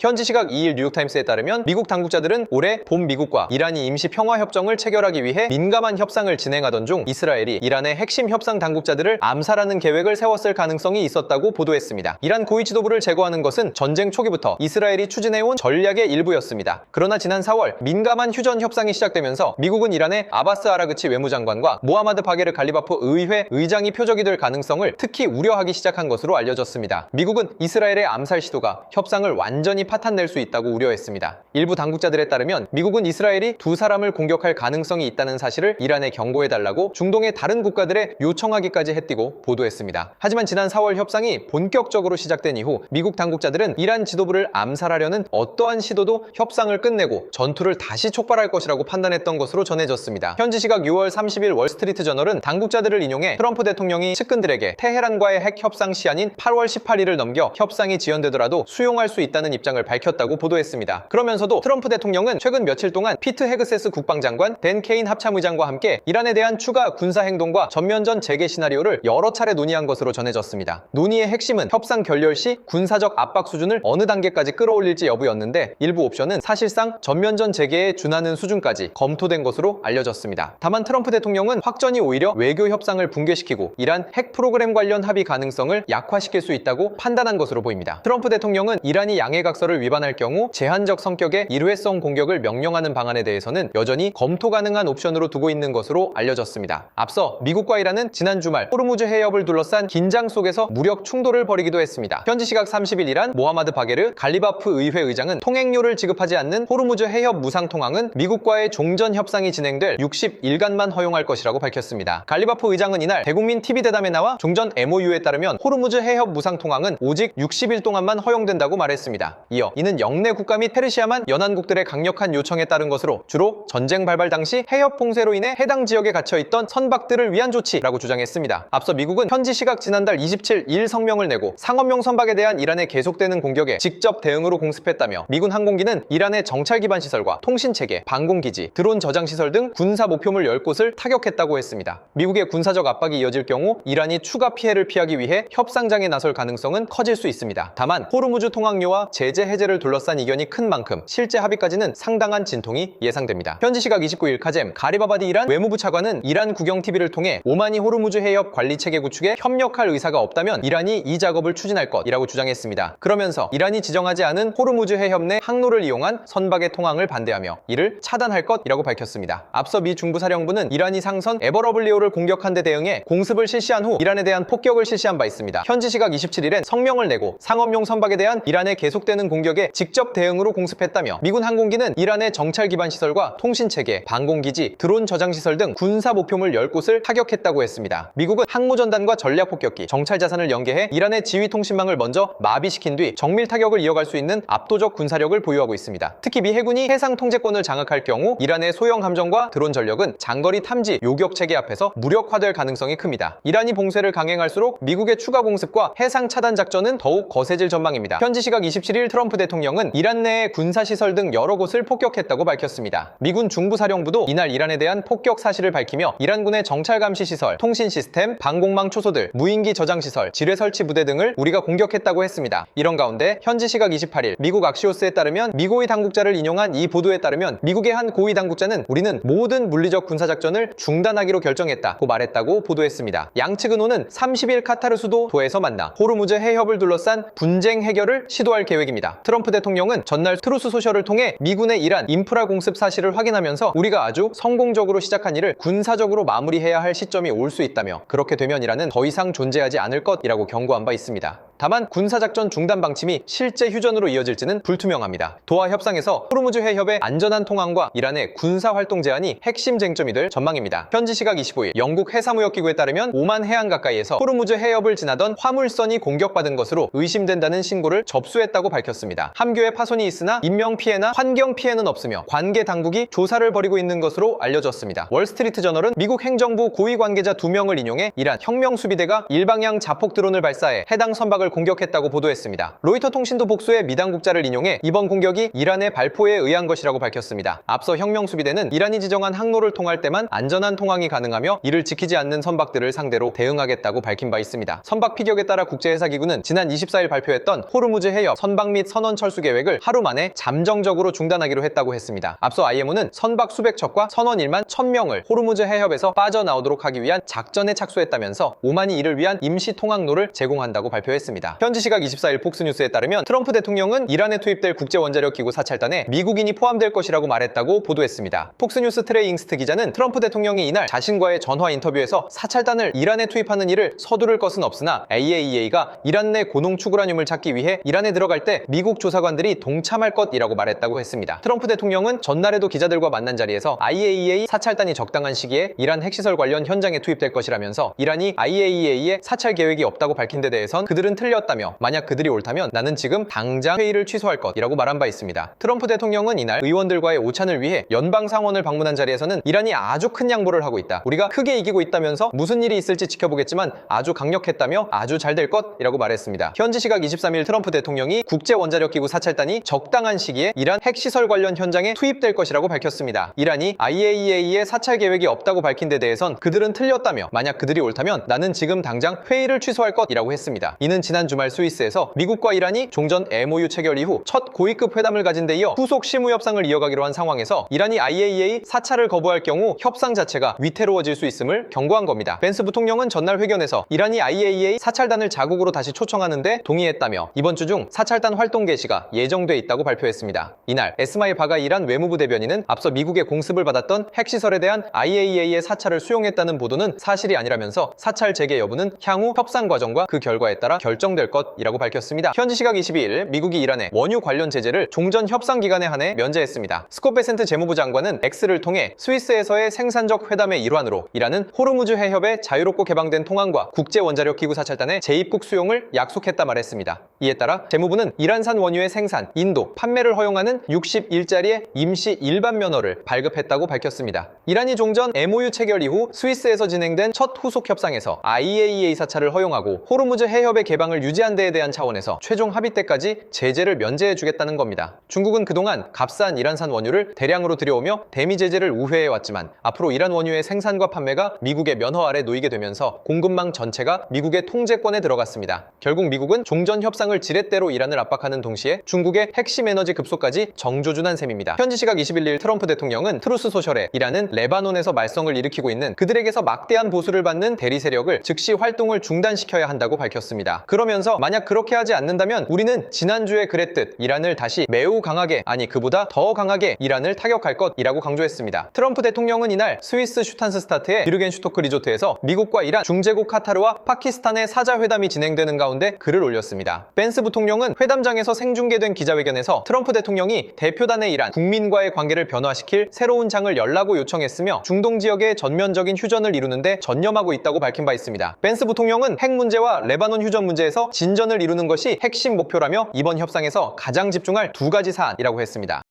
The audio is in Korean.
현지 시각 2일 뉴욕타임스에 따르면 미국 당국자들은 올해 봄 미국과 이란이 임시 평화협정을 체결하기 위해 민감한 협상을 진행하던 중 이스라엘이 이란의 핵심 협상 당국자들을 암살하는 계획을 세웠을 가능성이 있었다고 보도했습니다. 이란 고위 지도부를 제거하는 것은 전쟁 초기부터 이스라엘이 추진해온 전략의 일부였습니다. 그러나 지난 4월 민감한 휴전 협상이 시작되면서 미국은 이란의 아바스 아라그치 외무장관과 모하마드 바게르 갈리바프 의회 의장이 표적이 될 가능성을 특히 우려하기 시작한 것으로 알려졌습니다. 미국은 이스라엘의 암살 시도가 협상을 완전히 파탄낼 수 있다고 우려했습니다. 일부 당국자들에 따르면 미국은 이스라엘이 두 사람을 공격할 가능성이 있다는 사실을 이란에 경고해달라고 중동의 다른 국가들에 요청하기까지 했디고 보도했습니다. 하지만 지난 4월 협상이 본격적으로 시작된 이후 미국 당국자들은 이란 지도부를 암살하려는 어떠한 시도도 협상을 끝내고 전투를 다시 촉발할 것이라고 판단했던 것으로 전해졌습니다. 현지 시각 6월 30일 월스트리트 저널은 당국자들을 인용해 트럼프 대통령이 측근들에게 테헤란과의 핵 협상 시한인 8월 18일을 넘겨 협상이 지연되더라도 수용할 수 있다는 입장을 밝혔다고 보도했습니다. 그러면서도 트럼프 대통령은 최근 며칠 동안 피트 헤그세스 국방장관, 댄 케인 합참의장과 함께 이란에 대한 추가 군사행동과 전면전 재개 시나리오를 여러 차례 논의한 것으로 전해졌습니다. 논의의 핵심은 협상 결렬 시 군사적 압박 수준을 어느 단계까지 끌어올릴지 여부였는데 일부 옵션은 사실상 전면전 재개에 준하는 수준까지 검토된 것으로 알려졌습니다. 다만 트럼프 대통령은 확전이 오히려 외교 협상을 붕괴시키고 이란 핵 프로그램 관련 합의 가능성을 약화시킬 수 있다고 판단한 것으로 보입니다. 트럼프 대통령은 이란이 양해각서를 위반할 경우 제한적 성격의 일회성 공격을 명령하는 방안에 대해서는 여전히 검토 가능한 옵션으로 두고 있는 것으로 알려졌습니다. 앞서 미국과 이란은 지난 주말 호르무즈 해협을 둘러싼 긴장 속에서 무력 충돌을 벌이기도 했습니다. 현지 시각 30일 이란 모하마드 바게르 갈리바프 의회 의장은 통행료를 지급하지 않는 호르무즈 해협 무상 통항은 미국과의 종전 협상이 진행될 60일간만 허용할 것이라고 밝혔습니다. 갈리바프 의장은 이날 대국민 TV 대담에 나와 종전 MOU에 따르면 호르무즈 해협 무상 통항은 오직 60일 동안만 허용된다고 말했습니다. 이어 이는 영내 국가 및 페르시아만 연안국들의 강력한 요청에 따른 것으로 주로 전쟁 발발 당시 해협 봉쇄로 인해 해당 지역에 갇혀있던 선박들을 위한 조치라고 주장했습니다. 앞서 미국은 현지 시각 지난달 27일 성명을 내고 상업용 선박에 대한 이란의 계속되는 공격에 직접 대응으로 공습했다며 미군 항공기는 이란의 정찰 기반 시설과 통신체계, 방공기지, 드론 저장 시설 등 군사 목표물 10곳을 타격했다고 했습니다. 미국의 군사적 압박이 이어질 경우 이란이 추가 피해를 피하기 위해 협상장에 나설 가능성은 커질 수 있습니다. 다만 호르무즈 통항료와 제재 해제를 둘러싼 이견이 큰 만큼 실제 합의까지는 상당한 진통이 예상됩니다. 현지 시각 29일 카젬 가리바바디 이란 외무부 차관은 이란 국영TV를 통해 오마니 호르무즈 해협 관리체계 구축에 협력할 의사가 없다면 이란이 이 작업을 추진할 것이라고 주장했습니다. 그러면서 이란이 지정하지 않은 호르무즈 해협 내 항로를 이용한 선박의 통항을 반대하며 이를 차단할 것이라고 밝혔습니다. 앞서 미 중부사령부는 이란이 상선 에버러블리오를 공격한 데 대응해 공습을 실시한 후 이란에 대한 폭격을 실시한 바 있습니다. 현지 시각 27일엔 성명을 내고 상업용 선박에 대한 이란의 계속되는 공격에 직접 대응으로 공습했다며 미군 항공기는 이란의 정찰 기반 시설과 통신체계, 방공기지, 드론 저장 시설 등 군사 목표물 10곳을 타격했다고 했습니다. 미국은 항모전단과 전략폭격기, 정찰 자산을 연계해 이란의 지휘 통신망을 먼저 마비시킨 뒤 정밀 타격을 이어갈 수 있는 압도적 군사력을 보유하고 있습니다. 특히 미 해군이 해상 통제권을 장악할 경우 이란의 소형 함정과 드론 전력은 장거리 탐지 요격 체계 앞에서 무력화될 가능성이 큽니다. 이란이 봉쇄를 강행할수록 미국의 추가 공습과 해상 차단 작전은 더욱 거세질 전망입니다. 현지 시각 27일 트럼프 대통령은 이란 내의 군사시설 등 여러 곳을 폭격했다고 밝혔습니다. 미군 중부사령부도 이날 이란에 대한 폭격 사실을 밝히며 이란군의 정찰 감시 시설, 통신 시스템, 방공망 초소들, 무인기 저장 시설, 지뢰 설치 부대 등을 우리가 공격했다고 했습니다. 이런 가운데 현지 시각 28일 미국 악시오스에 따르면 미고위 당국자를 인용한 이 보도에 따르면 미국의 한 고위 당국자는 우리는 모든 물리적 군사작전을 중단하기로 결정했다고 말했다고 보도했습니다. 양측 의논은 30일 카타르 수도 도에서 만나 호르무즈 해협을 둘러싼 분쟁 해결을 시도할 계획입니다. 트럼프 대통령은 전날 트루스 소셜을 통해 미군의 이란 인프라 공습 사실을 확인하면서 우리가 아주 성공적으로 시작한 일을 군사적으로 마무리해야 할 시점이 올 수 있다며 그렇게 되면 이란은 더 이상 존재하지 않을 것이라고 경고한 바 있습니다. 다만 군사작전 중단 방침이 실제 휴전으로 이어질지는 불투명합니다. 도하 협상에서 호르무즈 해협의 안전한 통항과 이란의 군사활동 제한이 핵심 쟁점이 될 전망입니다. 현지 시각 25일 영국 해사무역기구에 따르면 오만 해안 가까이에서 호르무즈 해협을 지나던 화물선이 공격받은 것으로 의심된다는 신고를 접수했다고 밝혔습니다. 함교에 파손이 있으나 인명피해나 환경피해는 없으며 관계 당국이 조사를 벌이고 있는 것으로 알려졌습니다. 월스트리트 저널은 미국 행정부 고위 관계자 2명을 인용해 이란 혁명수비대가 일방향 자폭 드론을 발사해 해당 선박을 지역을 공격했다고 보도했습니다. 로이터 통신도 복수의 미 당국자를 인용해 이번 공격이 이란의 발포에 의한 것이라고 밝혔습니다. 앞서 혁명수비대는 이란이 지정한 항로를 통할 때만 안전한 통항이 가능하며 이를 지키지 않는 선박들을 상대로 대응하겠다고 밝힌 바 있습니다. 선박 피격에 따라 국제해사기구는 지난 24일 발표했던 호르무즈 해협 선박 및 선원 철수 계획을 하루 만에 잠정적으로 중단하기로 했다고 했습니다. 앞서 IMO는 선박 수백 척과 선원 1만 1000명을 호르무즈 해협에서 빠져나오도록 하기 위한 작전에 착수했다면서 오만이 이를 위한 임시 통항로를 제공한다고 발표했습니다. 현지 시각 24일 폭스뉴스에 따르면 트럼프 대통령은 이란에 투입될 국제원자력기구 사찰단에 미국인이 포함될 것이라고 말했다고 보도했습니다. 폭스뉴스 트레이 잉스트 기자는 트럼프 대통령이 이날 자신과의 전화 인터뷰에서 사찰단을 이란에 투입하는 일을 서두를 것은 없으나 IAEA가 이란 내 고농축 우라늄을 찾기 위해 이란에 들어갈 때 미국 조사관들이 동참할 것이라고 말했다고 했습니다. 트럼프 대통령은 전날에도 기자들과 만난 자리에서 IAEA 사찰단이 적당한 시기에 이란 핵시설 관련 현장에 투입될 것이라면서 이란이 IAEA의 사찰 계획이 없다고 밝힌 데 대해선 그들은 틀렸다며 만약 그들이 옳다면 나는 지금 당장 회의를 취소할 것이라고 말한 바 있습니다. 트럼프 대통령은 이날 의원들과의 오찬을 위해 연방상원을 방문한 자리에서는 이란이 아주 큰 양보를 하고 있다. 우리가 크게 이기고 있다면서 무슨 일이 있을지 지켜보겠지만 아주 강력했다며 아주 잘 될 것이라고 말했습니다. 현지 시각 23일 트럼프 대통령이 국제원자력기구 사찰단이 적당한 시기에 이란 핵시설 관련 현장에 투입될 것이라고 밝혔습니다. 이란이 IAEA의 사찰 계획이 없다고 밝힌 데 대해선 그들은 틀렸다며 만약 그들이 옳다면 나는 지금 당장 회의를 취소할 것이라고 했습니다. 이는 지난 주말 스위스에서 미국과 이란이 종전 MOU 체결 이후 첫 고위급 회담을 가진 데 이어 후속 실무 협상을 이어가기로 한 상황에서 이란이 IAEA 사찰을 거부할 경우 협상 자체가 위태로워질 수 있음을 경고한 겁니다. 벤스 부통령은 전날 회견에서 이란이 IAEA 사찰단을 자국으로 다시 초청하는데 동의했다며 이번 주 중 사찰단 활동 개시가 예정돼 있다고 발표했습니다. 이날 에스마일 바가이란 외무부 대변인은 앞서 미국의 공습을 받았던 핵시설에 대한 IAEA의 사찰을 수용했다는 보도는 사실이 아니라면서 사찰 재개 여부는 향후 협상 과정과 그 결과에 따라 결정될 것이라고 밝혔습니다. 현지 시각 22일 미국이 이란의 원유 관련 제재를 종전 협상 기간에 한해 면제했습니다. 스콧 베센트 재무부 장관은 X를 통해 스위스에서의 생산적 회담의 일환으로 이란은 호르무즈 해협에 자유롭고 개방된 통항과 국제원자력기구 사찰단의 재입국 수용을 약속했다 말했습니다. 이에 따라 재무부는 이란산 원유의 생산, 인도, 판매를 허용하는 60일짜리의 임시 일반 면허를 발급했다고 밝혔습니다. 이란이 종전 MOU 체결 이후 스위스에서 진행된 첫 후속 협상에서 IAEA 사찰을 허용하고 호르무즈 해협의 개방을 유지한 데에 대한 차원에서 최종 합의 때까지 제재를 면제해주겠다는 겁니다. 중국은 그동안 값싼 이란산 원유를 대량으로 들여오며 대미 제재를 우회해왔지만 앞으로 이란 원유의 생산과 판매가 미국의 면허 아래 놓이게 되면서 공급망 전체가 미국의 통제권에 들어갔습니다. 결국 미국은 종전 협상을 지렛대로 이란을 압박하는 동시에 중국의 핵심 에너지 급소까지 정조준한 셈입니다. 현지 시각 21일 트럼프 대통령은 트루스 소셜에 이란은 레바논에서 말썽을 일으키고 있는 그들에게서 막대한 보수를 받는 대리 세력을 즉시 활동을 중단시켜야 한다고 밝혔습니다. 그러면서 만약 그렇게 하지 않는다면 우리는 지난주에 그랬듯 이란을 다시 매우 강하게 아니 그보다 더 강하게 이란을 타격할 것이라고 강조했습니다. 트럼프 대통령은 이날 스위스 슈탄스스타트의 비르겐슈토크 리조트에서 미국과 이란, 중재국 카타르와 파키스탄의 사자회담이 진행되는 가운데 글을 올렸습니다. 벤스 부통령은 회담장에서 생중계된 기자회견에서 트럼프 대통령이 대표단의 이란, 국민과의 관계를 변화시킬 새로운 장을 열라고 요청했으며 중동 지역의 전면적인 휴전을 이루는데 전념하고 있다고 밝힌 바 있습니다. 벤스 부통령은 핵 문제와 레바논 휴전 문제에서 진전을 이루는 것이 핵심 목표라며 이번 협상에서 가장 집중할 두 가지 사안이라고 했습니다.